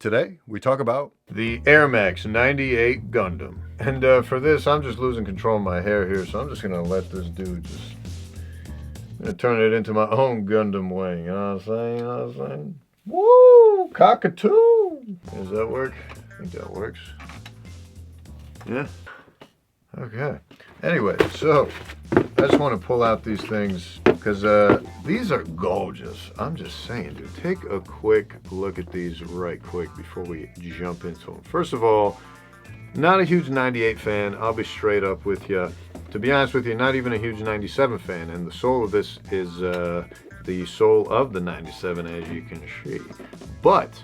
Today, we talk about the Air Max 98 Gundam. And for this, I'm just losing control of my hair here, so I'm just going to let this dude turn it into my own Gundam way. You know what I'm saying? Woo! Cockatoo! Does that work? I think that works. Yeah? Okay. Anyway, so I just want to pull out these things because these are gorgeous. I'm just saying, dude. Take a quick look at these right quick before we jump into them. First of all, not a huge 98 fan. I'll be straight up with you. To be honest with you, not even a huge 97 fan. And the soul of this is the soul of the 97, as you can see. But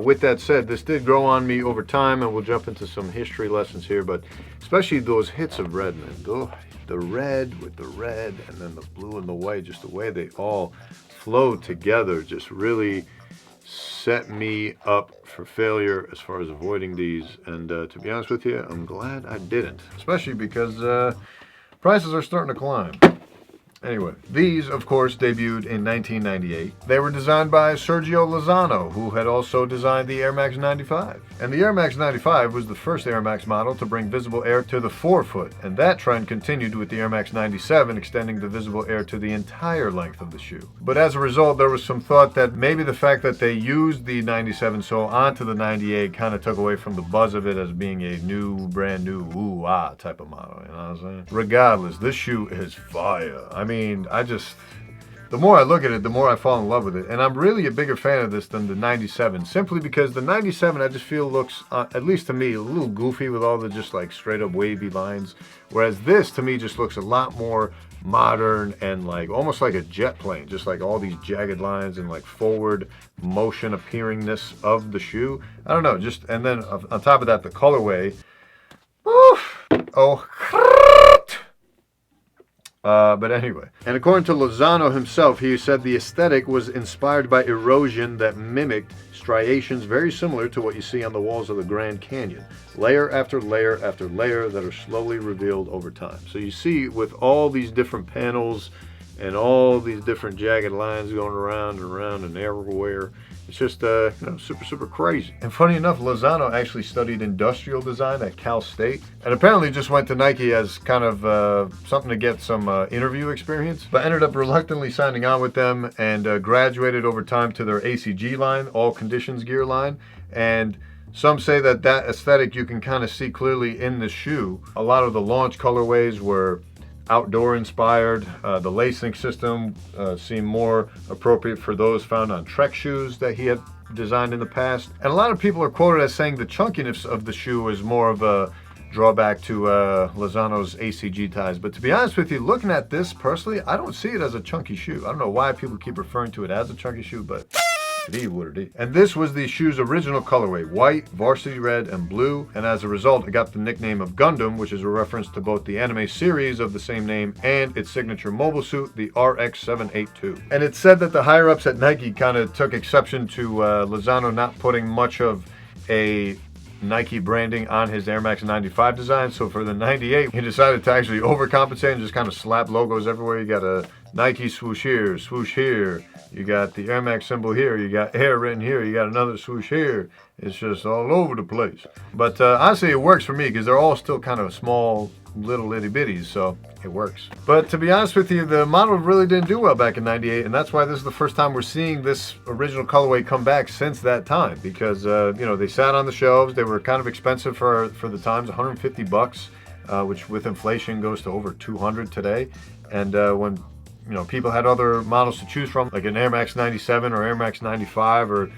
with that said, this did grow on me over time, and we'll jump into some history lessons here. But especially those hits of red, man. The red with the red, and then the blue and the white, just the way they all flow together, just really set me up for failure as far as avoiding these. And to be honest with you, I'm glad I didn't, especially because prices are starting to climb. Anyway, these, of course, debuted in 1998. They were designed by Sergio Lozano, who had also designed the Air Max 95. And the Air Max 95 was the first Air Max model to bring visible air to the forefoot, and that trend continued with the Air Max 97, extending the visible air to the entire length of the shoe. But as a result, there was some thought that maybe the fact that they used the 97 sole onto the 98 kind of took away from the buzz of it as being a brand new, ooh-ah type of model, you know what I'm saying? Regardless, this shoe is fire. I mean, the more I look at it, the more I fall in love with it. And I'm really a bigger fan of this than the 97, simply because the 97 I just feel looks, at least to me, a little goofy with all the just like straight up wavy lines. Whereas this to me just looks a lot more modern and like almost like a jet plane, just like all these jagged lines and like forward motion appearingness of the shoe. I don't know, just, and then on top of that, the colorway. Oof, oh. But anyway, and according to Lozano himself, he said the aesthetic was inspired by erosion that mimicked striations very similar to what you see on the walls of the Grand Canyon, layer after layer after layer that are slowly revealed over time. So you see with all these different panels and all these different jagged lines going around and around and everywhere. It's just, super crazy. And funny enough, Lozano actually studied industrial design at Cal State and apparently just went to Nike as kind of something to get some interview experience, but ended up reluctantly signing on with them and graduated over time to their ACG line, all conditions gear line. And some say that aesthetic you can kind of see clearly in the shoe. A lot of the launch colorways were outdoor inspired. The lacing system seemed more appropriate for those found on Trek shoes that he had designed in the past. And a lot of people are quoted as saying the chunkiness of the shoe is more of a drawback to Lozano's ACG ties. But to be honest with you, looking at this personally, I don't see it as a chunky shoe. I don't know why people keep referring to it as a chunky shoe, but it is what it is. And this was the shoe's original colorway, white, varsity red, and blue. And as a result, it got the nickname of Gundam, which is a reference to both the anime series of the same name and its signature mobile suit, the RX-782. And it's said that the higher-ups at Nike kind of took exception to Lozano not putting much of a Nike branding on his Air Max 95 design. So for the 98, he decided to actually overcompensate and just kind of slap logos everywhere. You got a Nike swoosh here, swoosh here. You got the Air Max symbol here. You got Air written here. You got another swoosh here. It's just all over the place. But honestly, it works for me because they're all still kind of small, little itty bitties, so it works. But to be honest with you, the model really didn't do well back in 98, and that's why this is the first time we're seeing this original colorway come back since that time, because they sat on the shelves. They were kind of expensive for the times, $150, which with inflation goes to over $200 today. And when people had other models to choose from, like an Air Max 97 or Air Max 95 or,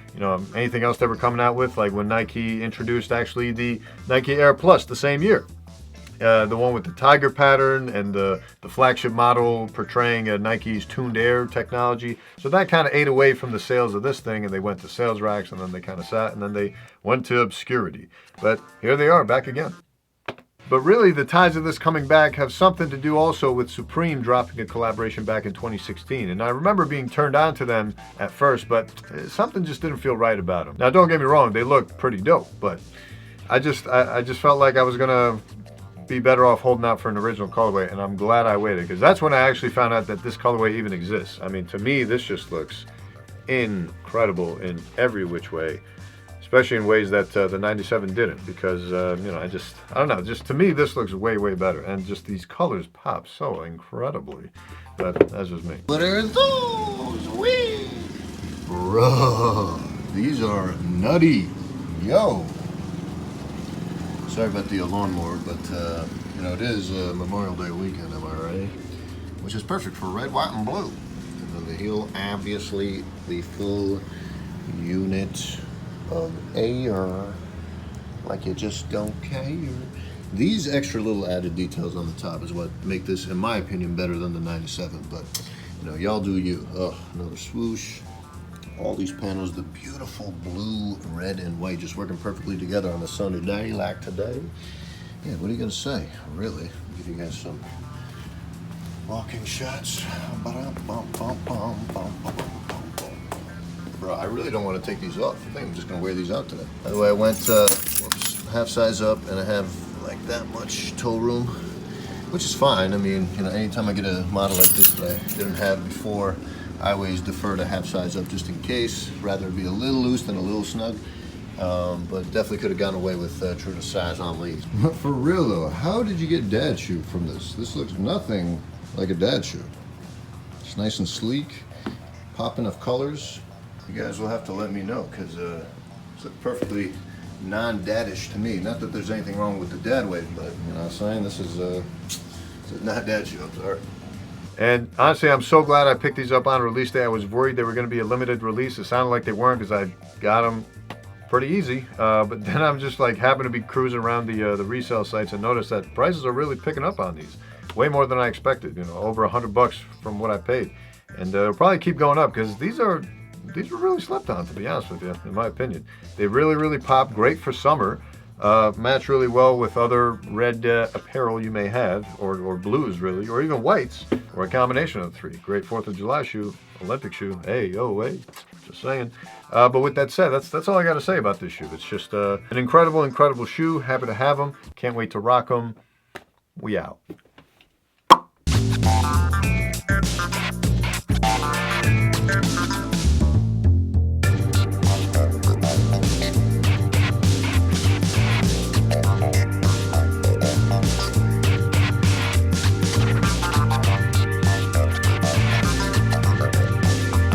anything else they were coming out with, like when Nike introduced actually the Nike Air Plus the same year. The one with the tiger pattern and the flagship model portraying Nike's tuned air technology. So that kind of ate away from the sales of this thing, and they went to sales racks, and then they kind of sat, and then they went to obscurity. But here they are, back again. But really, the ties of this coming back have something to do also with Supreme dropping a collaboration back in 2016. And I remember being turned on to them at first, but something just didn't feel right about them. Now, don't get me wrong, they look pretty dope, but I just felt like I was going to be better off holding out for an original colorway, and I'm glad I waited, because that's when I actually found out that this colorway even exists. I mean, to me, this just looks incredible in every which way. especially in ways that the 97 didn't, because, you know, I don't know, just to me, this looks way, way better. And just these colors pop so incredibly. But that's just me. What are those? Wee! Bruh, these are nutty. Yo. Sorry about the lawnmower, but, you know, it is Memorial Day weekend, am I right? Which is perfect for red, white, and blue. And then the heel, obviously, the full unit of air, like you just don't care. These extra little added details on the top is what make this, in my opinion, better than the 97. But, you know, y'all do you. Oh, another swoosh. All these panels, the beautiful blue, red, and white just working perfectly together on a sunny day like today. Yeah, what are you gonna say? Really? I'll give you guys some walking shots. Bro, I really don't want to take these off. I think I'm just gonna wear these out today. By the way, I went half size up, and I have like that much toe room, which is fine. I mean, you know, anytime I get a model like this that I didn't have before, I always defer to half size up just in case. Rather be a little loose than a little snug. But definitely could have gone away with true to size on leads. For real though, how did you get dad shoe from this? This looks nothing like a dad shoe. It's nice and sleek, popping of colors. You guys will have to let me know, because it's perfectly non-daddish to me. Not that there's anything wrong with the dad weight, but you know what I'm saying? This is not dad shoe, I'm sorry. And honestly, I'm so glad I picked these up on release day. I was worried they were going to be a limited release. It sounded like they weren't, because I got them pretty easy. But then I'm just like happened to be cruising around the resale sites and noticed that prices are really picking up on these. Way more than I expected, you know, over $100 from what I paid. And it'll probably keep going up, because these were really slept on, to be honest with you, in my opinion. They really, really pop. Great for summer. Match really well with other red apparel you may have, or blues really, or even whites, or a combination of the three. Great 4th of July shoe, Olympic shoe. Hey, yo, hey, just saying. But with that said, that's all I got to say about this shoe. It's just an incredible, incredible shoe. Happy to have them. Can't wait to rock them. We out.